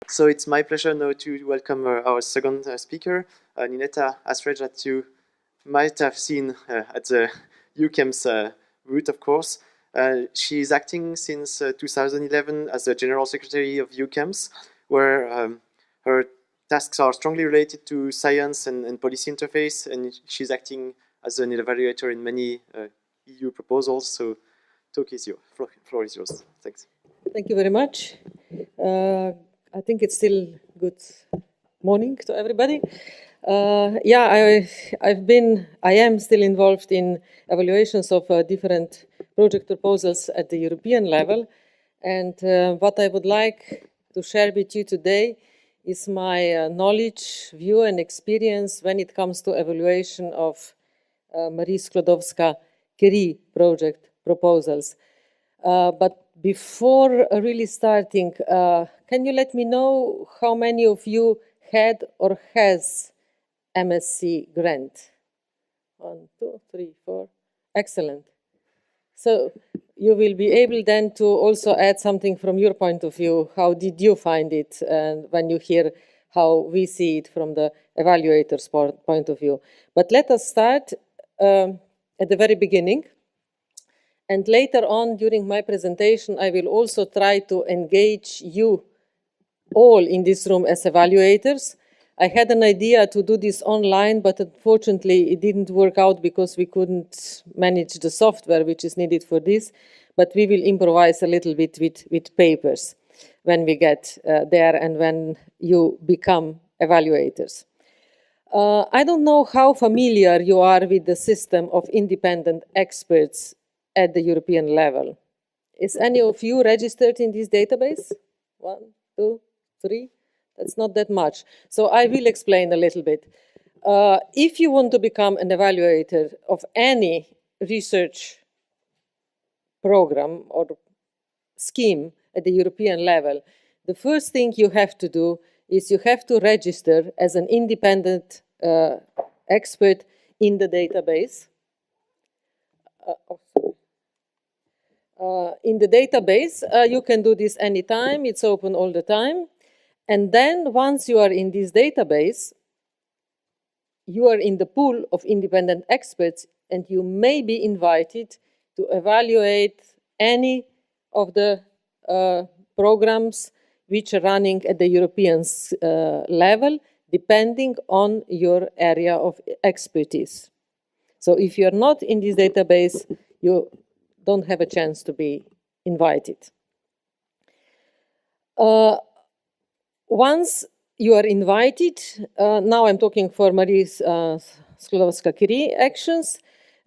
So it's my pleasure now to welcome our second speaker, Nineta Hrastelj, that you might have seen at the EuChemS booth, of course. She's acting since 2011 as the General Secretary of EuChemS, where her tasks are strongly related to science and policy interface, and she's acting as an evaluator in many EU proposals. So, floor is yours. Thanks. Thank you very much. I think it's still good morning to everybody. Yeah, I am still involved in evaluations of different project proposals at the European level. And what I would like to share with you today is my knowledge, view, and experience when it comes to evaluation of Marie Skłodowska-Curie project proposals. But before really starting, can you let me know how many of you had or has MSc Grant? 1, 2, 3, 4. Excellent. So you will be able then to also add something from your point of view. How did you find it? And when you hear how we see it from the evaluator's point of view. But let us start at the very beginning. And later on, during my presentation, I will also try to engage you all in this room as evaluators. I had an idea to do this online, but unfortunately it didn't work out because we couldn't manage the software which is needed for this. But we will improvise a little bit with papers when we get there and when you become evaluators. I don't know how familiar you are with the system of independent experts at the European level. Is any of you registered in this database? 1, 2, 3? That's not that much. So I will explain a little bit. If you want to become an evaluator of any research program or scheme at the European level, the first thing you have to do is you have to register as an independent expert in the database. In the database, you can do this anytime. It's open all the time. And then once you are in this database, you are in the pool of independent experts, and you may be invited to evaluate any of the programs which are running at the European level, depending on your area of expertise. So if you're not in this database, you don't have a chance to be invited. Once you are invited, now I'm talking for Marie Skłodowska-Curie actions,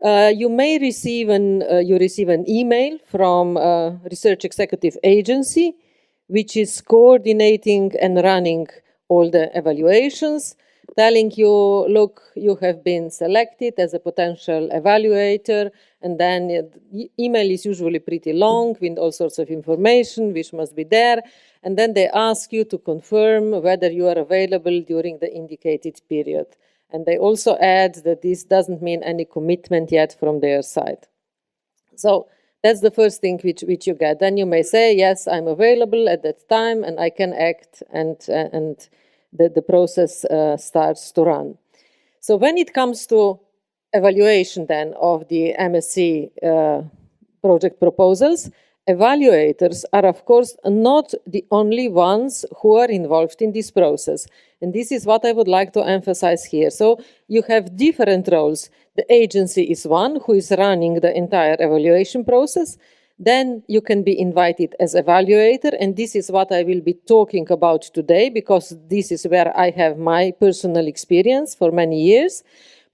you may receive an email from a research executive agency, which is coordinating and running all the evaluations, telling you, look, you have been selected as a potential evaluator, and then the email is usually pretty long with all sorts of information which must be there, and then they ask you to confirm whether you are available during the indicated period. And they also add that this doesn't mean any commitment yet from their side. So that's the first thing which you get. Then you may say, yes, I'm available at that time and I can act, and the process starts to run. So when it comes to evaluation then of the MSc project proposals, evaluators are of course not the only ones who are involved in this process. And this is what I would like to emphasize here. So you have different roles. The agency is one who is running the entire evaluation process. Then you can be invited as evaluator, and this is what I will be talking about today, because this is where I have my personal experience for many years.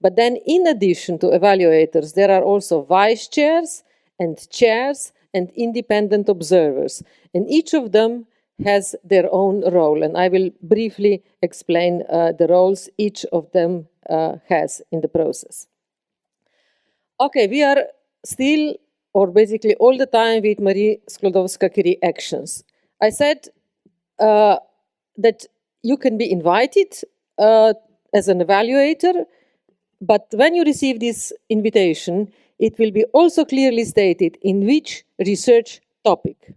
But then in addition to evaluators, there are also vice chairs and chairs and independent observers, and each of them has their own role, and I will briefly explain the roles each of them has in the process. Okay, we are still, or basically all the time, with Marie Skłodowska-Curie actions. I said that you can be invited as an evaluator, but when you receive this invitation, it will be also clearly stated in which research topic.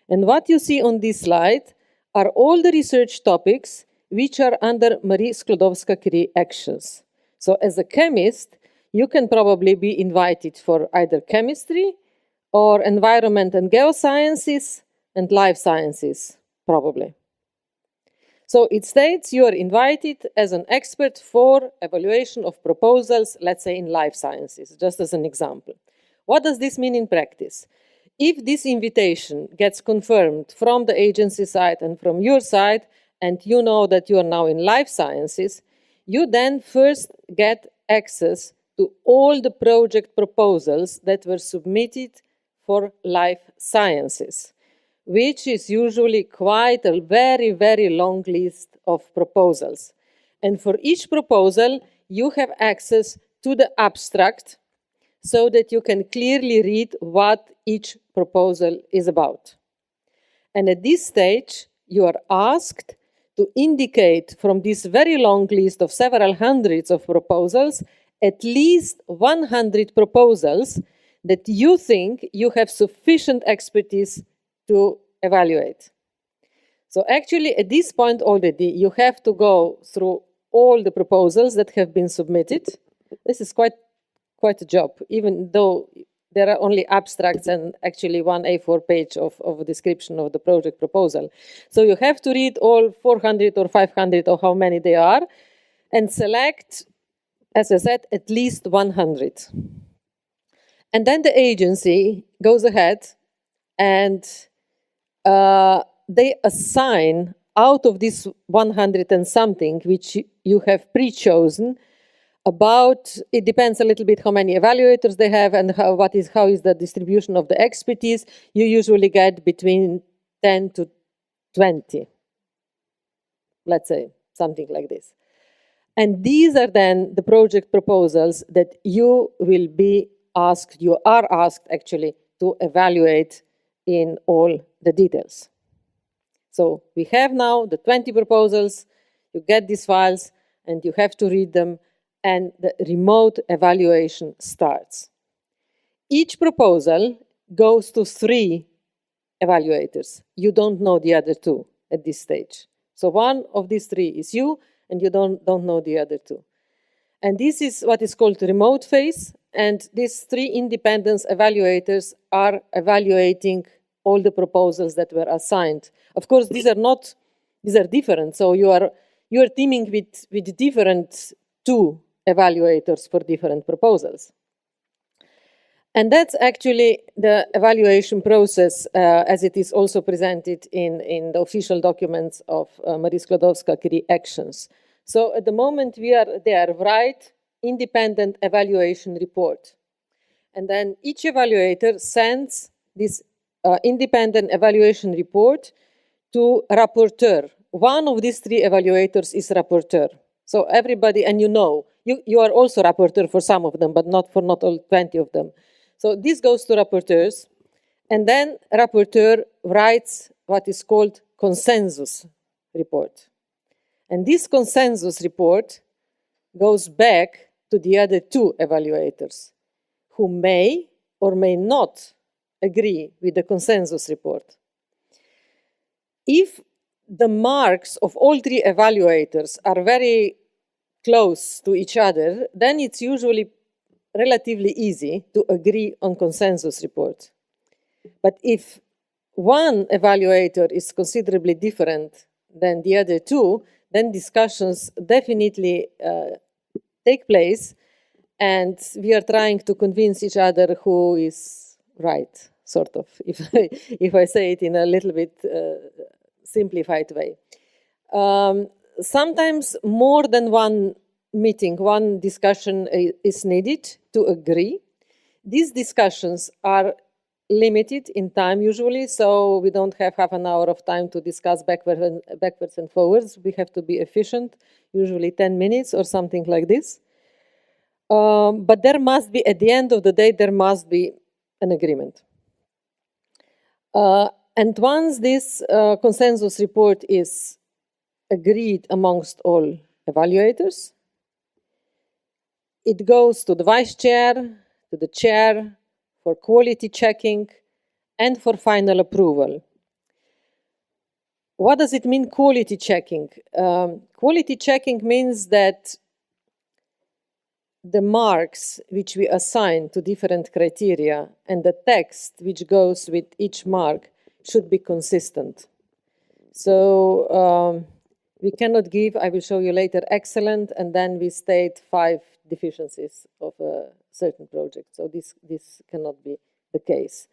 And what you see on this slide are all the research topics which are under Marie Skłodowska-Curie actions. So as a chemist, you can probably be invited for either chemistry or environment and geosciences and life sciences, probably. So it states you are invited as an expert for evaluation of proposals, let's say in life sciences, just as an example. What does this mean in practice? If this invitation gets confirmed from the agency side and from your side, and you know that you are now in life sciences, you then first get access to all the project proposals that were submitted for life sciences, which is usually quite a very, very long list of proposals. And for each proposal, you have access to the abstract so that you can clearly read what each proposal is about. And at this stage, you are asked to indicate from this very long list of several hundreds of proposals, at least 100 proposals that you think you have sufficient expertise to evaluate. So actually, at this point already, you have to go through all the proposals that have been submitted. This is quite a job, even though there are only abstracts and actually one A4 page of a description of the project proposal. So you have to read all 400 or 500 or how many they are and select, as I said, at least 100. And then the agency goes ahead and they assign out of this 100 and something, which you have pre-chosen, about, it depends a little bit how many evaluators they have and how is the distribution of the expertise. You usually get between 10 to 20, let's say, something like this. And these are then the project proposals that you will be asked, you are asked actually to evaluate in all the details. So we have now the 20 proposals, you get these files and you have to read them, and the remote evaluation starts. Each proposal goes to 3 evaluators. You don't know the other 2 at this stage. So one of these 3 is you, and you don't know the other 2. And this is what is called the remote phase, and these 3 independent evaluators are evaluating all the proposals that were assigned. Of course, these are different, so you are teaming with different 2 evaluators for different proposals. And that's actually the evaluation process as it is also presented in the official documents of Marie Skłodowska-Curie actions. So at the moment we are there, write independent evaluation report. And then each evaluator sends this independent evaluation report to rapporteur. One of these 3 evaluators is rapporteur. So everybody, and you are also rapporteur for some of them, but not for all 20 of them. So this goes to rapporteurs, and then rapporteur writes what is called consensus report. And this consensus report goes back to the other 2 evaluators who may or may not agree with the consensus report. If the marks of all 3 evaluators are very close to each other, then it's usually relatively easy to agree on consensus report. But if one evaluator is considerably different than the other 2, then discussions definitely take place, and we are trying to convince each other who is right, sort of, if I say it in a little bit simplified way. Sometimes more than one meeting, one discussion is needed to agree. These discussions are limited in time usually, so we don't have half an hour of time to discuss backwards and forwards. We have to be efficient, usually 10 minutes or something like this. But there must be, at the end of the day, there must be an agreement. And once this consensus report is agreed amongst all evaluators, it goes to the vice chair, to the chair for quality checking, and for final approval. What does it mean, quality checking? Quality checking means that the marks which we assign to different criteria and the text which goes with each mark should be consistent. So we cannot give, I will show you later, excellent, and then we state 5 deficiencies of a certain project. So this cannot be the case.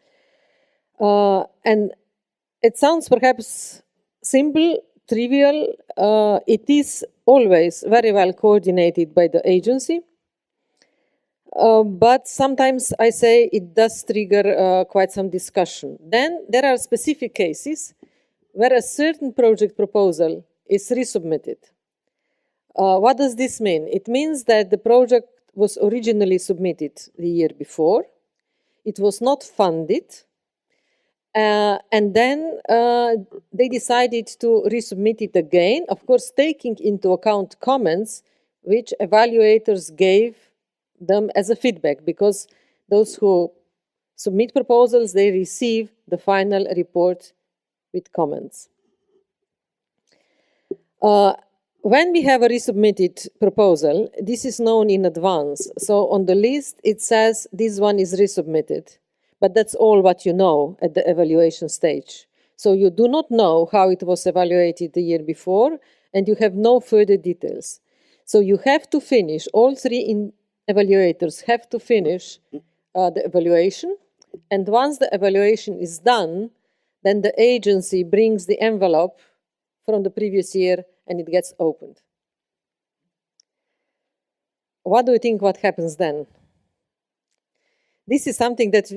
And it sounds perhaps simple, trivial. It is always very well coordinated by the agency. But sometimes I say it does trigger quite some discussion. Then there are specific cases where a certain project proposal is resubmitted. What does this mean? It means that the project was originally submitted the year before. It was not funded. And then they decided to resubmit it again, of course, taking into account comments which evaluators gave them as a feedback, because those who submit proposals, they receive the final report with comments. When we have a resubmitted proposal, this is known in advance. So on the list, it says this one is resubmitted, but that's all what you know at the evaluation stage. So you do not know how it was evaluated the year before, and you have no further details. So you have to finish, all 3 evaluators have to finish the evaluation. And once the evaluation is done, then the agency brings the envelope from the previous year and it gets opened. What do you think what happens then? This is something that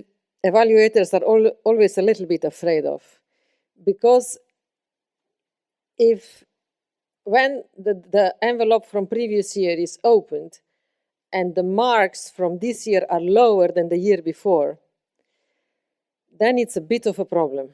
evaluators are always a little bit afraid of, because when the envelope from previous year is opened and the marks from this year are lower than the year before, then it's a bit of a problem.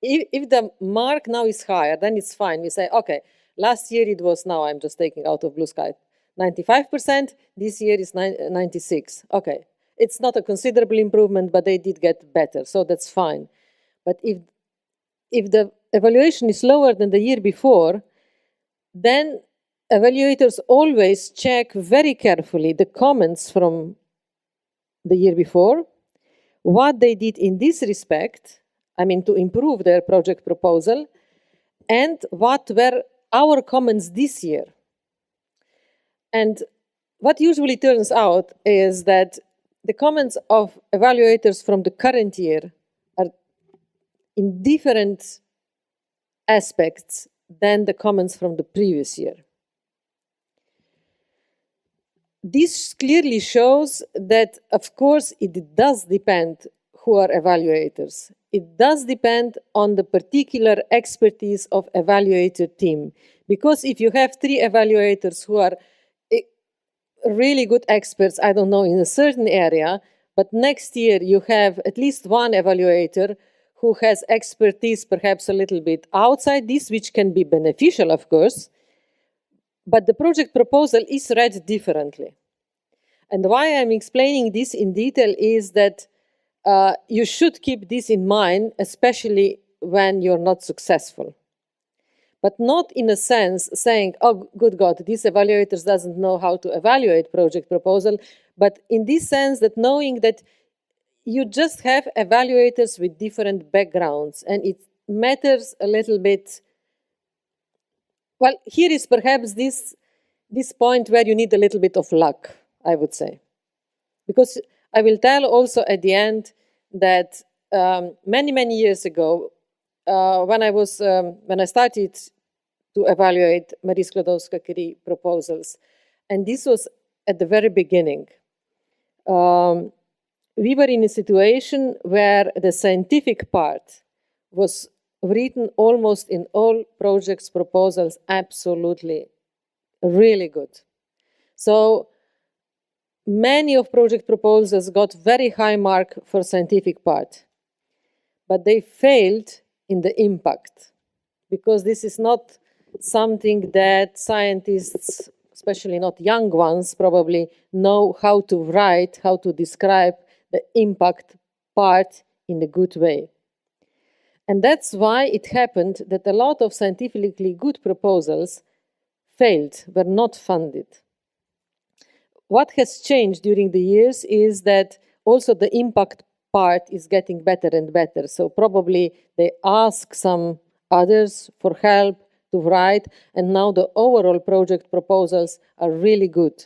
If the mark now is higher, then it's fine. We say, okay, last year it was, now I'm just taking out of blue sky, 95%, this year is 96. Okay, it's not a considerable improvement, but they did get better, so that's fine. But if the evaluation is lower than the year before, then evaluators always check very carefully the comments from the year before, what they did in this respect, I mean to improve their project proposal, and what were our comments this year. And what usually turns out is that the comments of evaluators from the current year are in different aspects than the comments from the previous year. This clearly shows that, of course, it does depend who are evaluators. It does depend on the particular expertise of evaluator team. Because if you have 3 evaluators who are really good experts, I don't know, in a certain area, but next year you have at least 1 evaluator who has expertise perhaps a little bit outside this, which can be beneficial, of course, but the project proposal is read differently. And why I'm explaining this in detail is that you should keep this in mind, especially when you're not successful. But not in a sense saying, oh, good God, this evaluator doesn't know how to evaluate project proposal, but in this sense that knowing that you just have evaluators with different backgrounds, and it matters a little bit. Well, here is perhaps this point where you need a little bit of luck, I would say. Because I will tell also at the end that many, many years ago, when I started to evaluate Marie Skłodowska-Curie proposals, and this was at the very beginning, we were in a situation where the scientific part was written almost in all projects proposals absolutely really good. So many of project proposals got very high mark for scientific part, but they failed in the impact, because this is not something that scientists, especially not young ones, probably know how to write, how to describe the impact part in a good way. And that's why it happened that a lot of scientifically good proposals failed, were not funded. What has changed during the years is that also the impact part is getting better and better. So probably they ask some others for help to write, and now the overall project proposals are really good.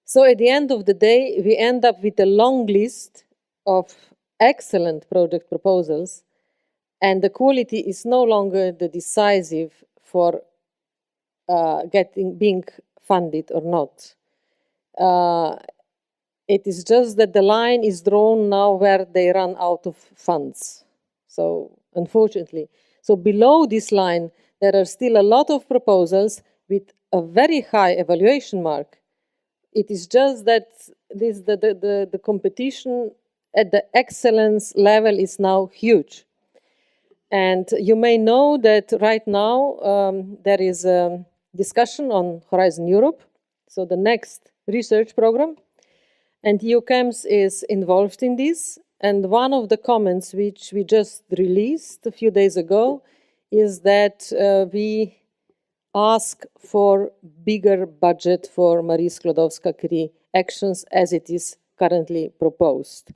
So at the end of the day, we end up with a long list of excellent project proposals, and the quality is no longer the decisive for being funded or not. It is just that the line is drawn now where they run out of funds. So unfortunately, so below this line, there are still a lot of proposals with a very high evaluation mark. It is just that the competition at the excellence level is now huge. And you may know that right now there is a discussion on Horizon Europe, so the next research program, and EuChemS is involved in this. And one of the comments which we just released a few days ago is that we ask for bigger budget for Marie Skłodowska-Curie actions as it is currently proposed.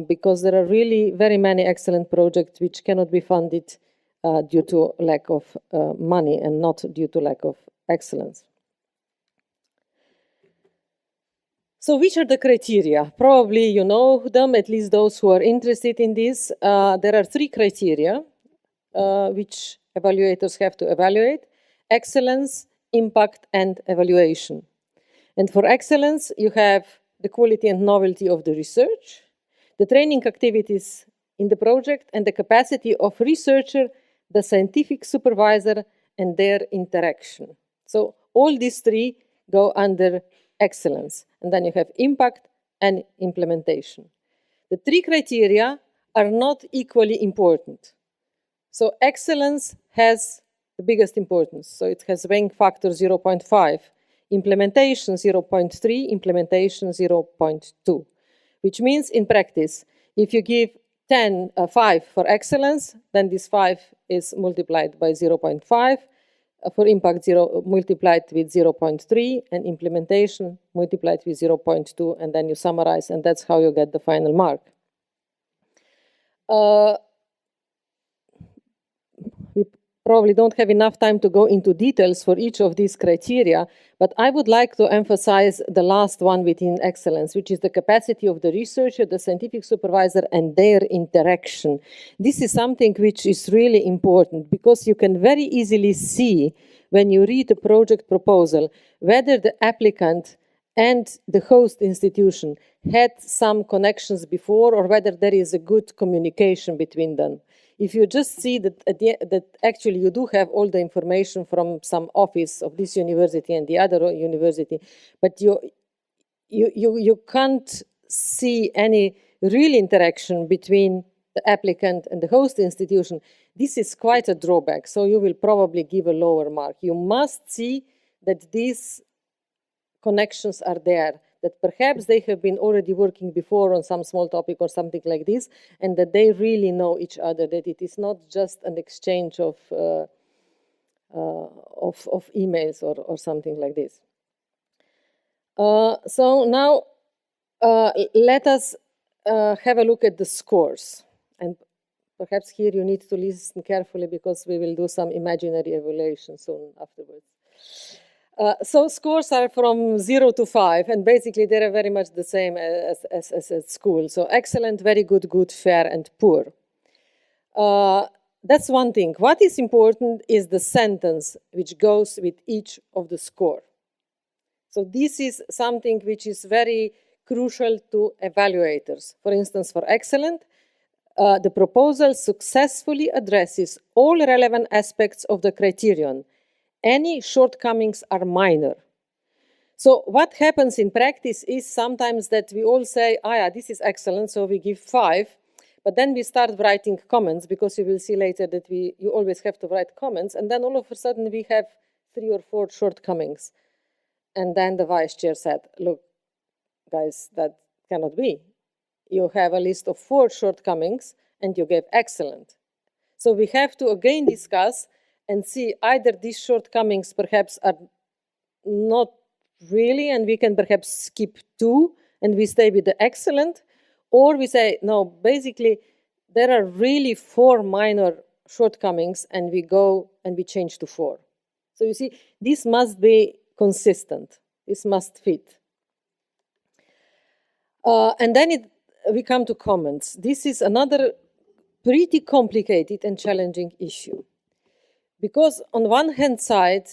Because there are really very many excellent projects which cannot be funded due to lack of money and not due to lack of excellence. So which are the criteria? Probably you know them, at least those who are interested in this. There are 3 criteria which evaluators have to evaluate: excellence, impact, and evaluation. And for excellence, you have the quality and novelty of the research, the training activities in the project, and the capacity of researcher, the scientific supervisor, and their interaction. So all these 3 go under excellence. And then you have impact and implementation. The 3 criteria are not equally important. So excellence has the biggest importance. So it has rank factor 0.5, implementation 0.3, implementation 0.2. Which means in practice, if you give 5 for excellence, then this 5 is multiplied by 0.5, for impact multiplied with 0.3, and implementation multiplied with 0.2, and then you summarize, and that's how you get the final mark. We probably don't have enough time to go into details for each of these criteria, but I would like to emphasize the last one within excellence, which is the capacity of the researcher, the scientific supervisor, and their interaction. This is something which is really important because you can very easily see when you read a project proposal whether the applicant and the host institution had some connections before or whether there is a good communication between them. If you just see that actually you do have all the information from some office of this university and the other university, but you can't see any real interaction between the applicant and the host institution, this is quite a drawback. So you will probably give a lower mark. You must see that these connections are there, that perhaps they have been already working before on some small topic or something like this, and that they really know each other, that it is not just an exchange of emails or something like this. So now let us have a look at the scores. And perhaps here you need to listen carefully because we will do some imaginary evaluation soon afterwards. So scores are from 0 to 5, and basically they are very much the same as at school. So excellent, very good, good, fair, and poor. That's one thing. What is important is the sentence which goes with each of the score. So this is something which is very crucial to evaluators. For instance, for excellent, the proposal successfully addresses all relevant aspects of the criterion. Any shortcomings are minor. So what happens in practice is sometimes that we all say, yeah, this is excellent, so we give 5, but then we start writing comments, because you will see later that you always have to write comments, and then all of a sudden we have 3 or 4 shortcomings. And then the vice chair said, look, guys, that cannot be. You have a list of 4 shortcomings, and you gave excellent. So we have to again discuss and see either these shortcomings perhaps are not really, and we can perhaps skip 2 and we stay with the excellent, or we say, no, basically there are really 4 minor shortcomings and we go and we change to 4. So you see, this must be consistent. This must fit. And then we come to comments. This is another pretty complicated and challenging issue. Because on one hand side,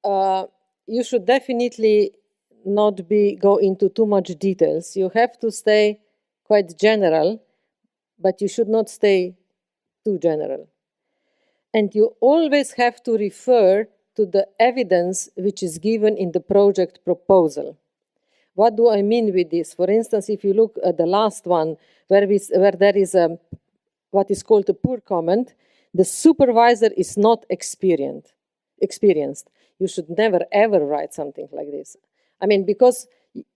you should definitely not go into too much details. You have to stay quite general, but you should not stay too general. And you always have to refer to the evidence which is given in the project proposal. What do I mean with this? For instance, if you look at the last one, where there is what is called a poor comment, the supervisor is not experienced. You should never, ever write something like this. I mean, because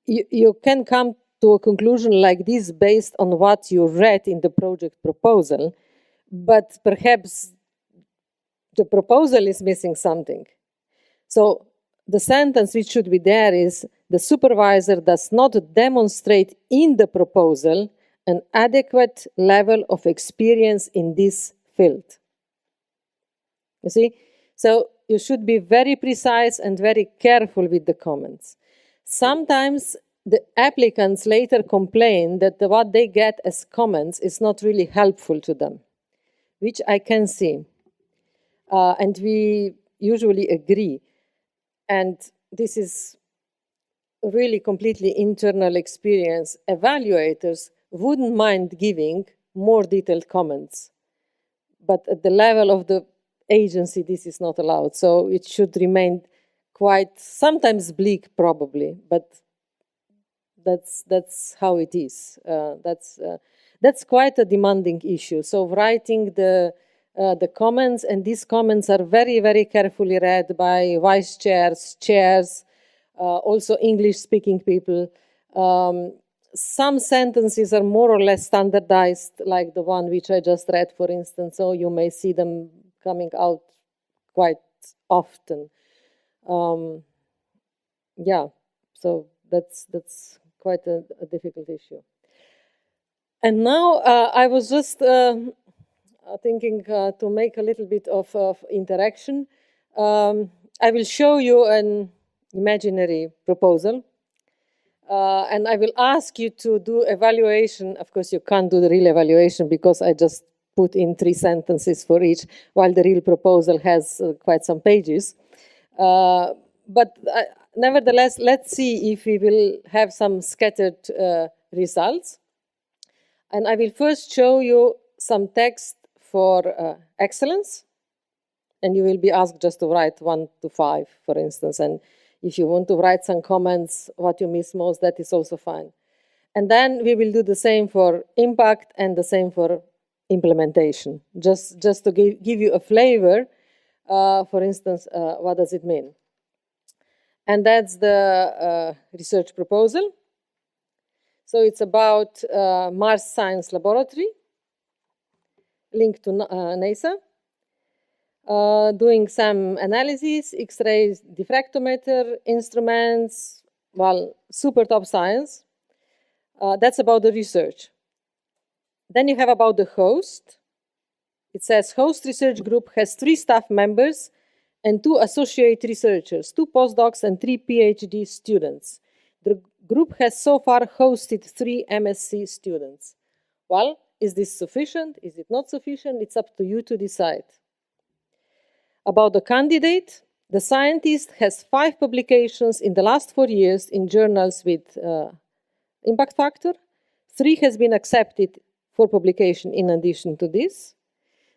you can come to a conclusion like this based on what you read in the project proposal, but perhaps the proposal is missing something. So the sentence which should be there is, the supervisor does not demonstrate in the proposal an adequate level of experience in this field. You see? So you should be very precise and very careful with the comments. Sometimes the applicants later complain that what they get as comments is not really helpful to them, which I can see. And we usually agree. And this is really completely internal experience. Evaluators wouldn't mind giving more detailed comments. But at the level of the agency, this is not allowed. So it should remain quite, sometimes bleak probably, but that's how it is. That's quite a demanding issue. So writing the comments, and these comments are very, very carefully read by vice chairs, chairs, also English-speaking people. Some sentences are more or less standardized, like the one which I just read, for instance, so you may see them coming out quite often. Yeah, so that's quite a difficult issue. And now I was just thinking to make a little bit of interaction. I will show you an imaginary proposal. And I will ask you to do evaluation. Of course, you can't do the real evaluation because I just put in 3 sentences for each, while the real proposal has quite some pages. But nevertheless, let's see if we will have some scattered results. And I will first show you some text for excellence. And you will be asked just to write 1 to 5, for instance. And if you want to write some comments, what you miss most, that is also fine. And then we will do the same for impact and the same for implementation, just to give you a flavor, for instance, what does it mean? And that's the research proposal. So it's about Mars Science Laboratory, linked to NASA. Doing some analysis, X-rays, diffractometer, instruments, well, super top science. That's about the research. Then you have about the host. It says host research group has 3 staff members and 2 associate researchers, 2 postdocs and 3 PhD students. The group has so far hosted 3 MSc students. Well, is this sufficient? Is it not sufficient? It's up to you to decide. About the candidate, the scientist has 5 publications in the last 4 years in journals with impact factor. 3 has been accepted for publication in addition to this.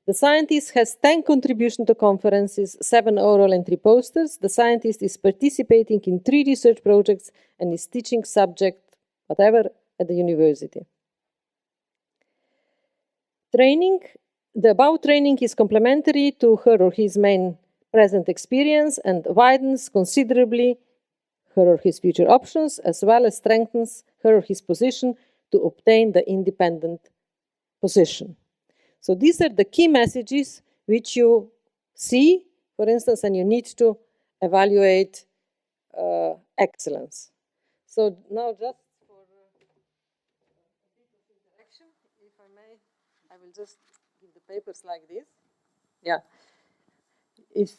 The scientist has 10 contributions to conferences, 7 oral and 3 posters. The scientist is participating in 3 research projects and is teaching subject, whatever, at the university. Training. The above training is complementary to her or his main present experience and widens considerably her or his future options, as well as strengthens her or his position to obtain the independent position. So these are the key messages which you see, for instance, and you need to evaluate excellence. So now just for a bit of interaction, if I may, I will just give the papers like this. Yeah. If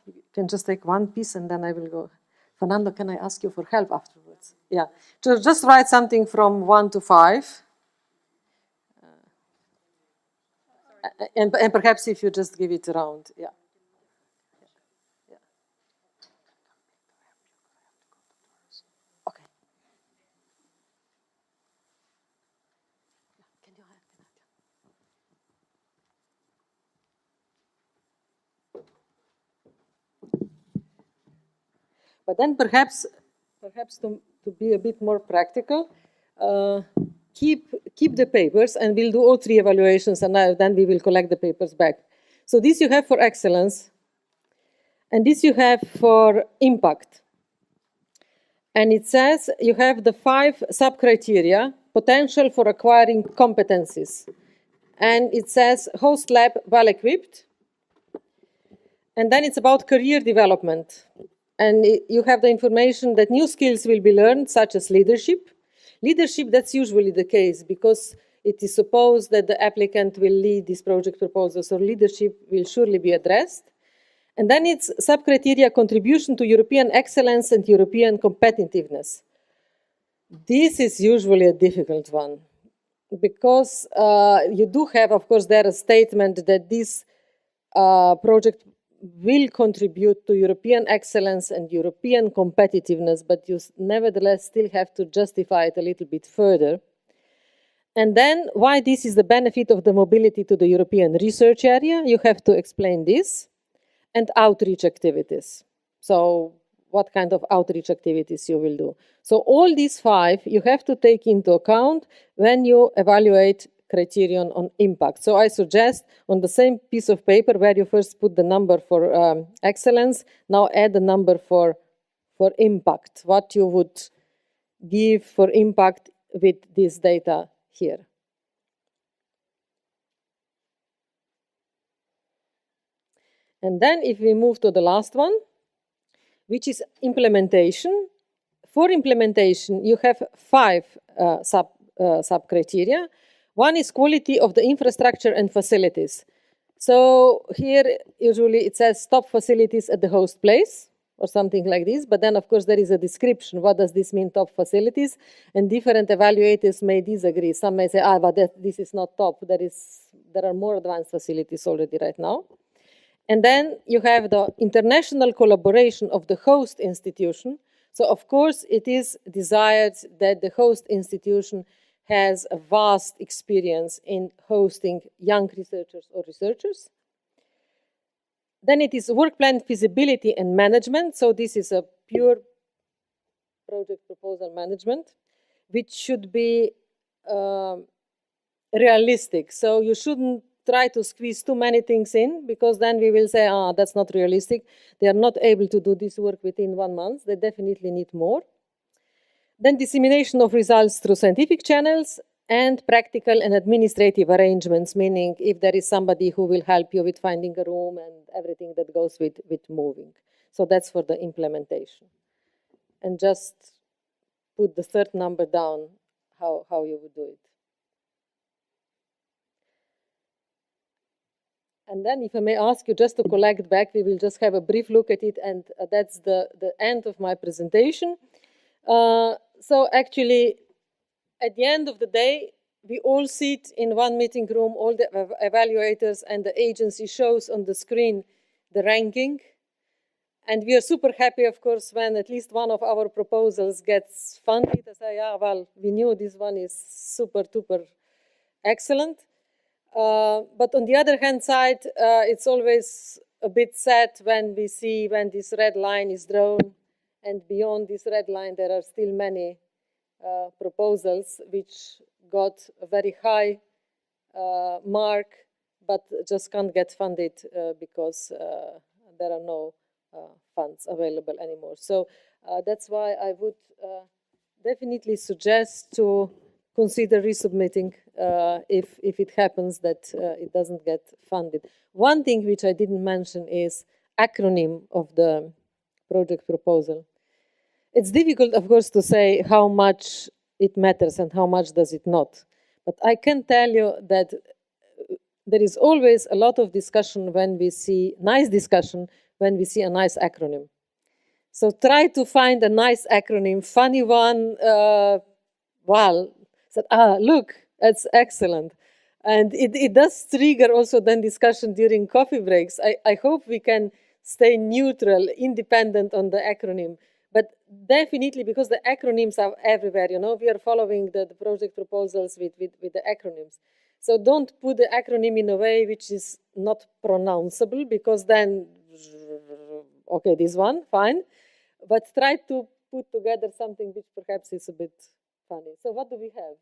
you can just take one piece and then I will go. Fernando, can I ask you for help afterwards? Yeah. Just write something from 1 to 5. And perhaps if you just give it around. Yeah. Okay. Can you help me? But then perhaps to be a bit more practical, keep the papers and we'll do all 3 evaluations and then we will collect the papers back. So this you have for excellence and this you have for impact. And it says you have the 5 sub-criteria, potential for acquiring competencies. And it says host lab well-equipped. And then it's about career development. And you have the information that new skills will be learned, such as leadership. Leadership, that's usually the case because it is supposed that the applicant will lead this project proposal, so leadership will surely be addressed. And then it's sub-criteria contribution to European excellence and European competitiveness. This is usually a difficult one because you do have, of course, there a statement that this project will contribute to European excellence and European competitiveness, but you nevertheless still have to justify it a little bit further. And then why this is the benefit of the mobility to the European research area, you have to explain this, and outreach activities. So what kind of outreach activities you will do. So all these 5 you have to take into account when you evaluate criterion on impact. So I suggest on the same piece of paper where you first put the number for excellence, now add the number for impact, what you would give for impact with this data here. And then if we move to the last one, which is implementation. For implementation, you have 5 sub-criteria. One is quality of the infrastructure and facilities. So here, usually it says top facilities at the host place or something like this. But then, of course, there is a description. What does this mean, top facilities? And different evaluators may disagree. Some may say, but this is not top. There are more advanced facilities already right now. And then you have the international collaboration of the host institution. So, of course, it is desired that the host institution has a vast experience in hosting young researchers or researchers. Then it is work plan feasibility and management. So this is a pure project proposal management, which should be realistic. So you shouldn't try to squeeze too many things in, because then we will say, that's not realistic. They are not able to do this work within 1 month. They definitely need more. Then dissemination of results through scientific channels and practical and administrative arrangements, meaning if there is somebody who will help you with finding a room and everything that goes with moving. So that's for the implementation. And just put the 3rd number down, how you would do it. And then if I may ask you just to collect back, we will just have a brief look at it, and that's the end of my presentation. So actually, at the end of the day, we all sit in one meeting room, all the evaluators, and the agency shows on the screen the ranking. And we are super happy, of course, when at least one of our proposals gets funded. I say, well, we knew this one is super, duper excellent. But on the other hand side, it's always a bit sad when we see when this red line is drawn, and beyond this red line there are still many proposals which got a very high mark, but just can't get funded because there are no funds available anymore. So that's why I would definitely suggest to consider resubmitting if it happens that it doesn't get funded. One thing which I didn't mention is acronym of the project proposal. It's difficult, of course, to say how much it matters and how much does it not. But I can tell you that there is always a lot of discussion when we see, nice discussion, when we see a nice acronym. So try to find a nice acronym, funny one, well, said, look, that's excellent. And it does trigger also then discussion during coffee breaks. I hope we can stay neutral, independent on the acronym. But definitely, because the acronyms are everywhere, you know, we are following the project proposals with the acronyms. So don't put the acronym in a way which is not pronounceable, because then, okay, this one, fine. But try to put together something which perhaps is a bit funny. So what do we have?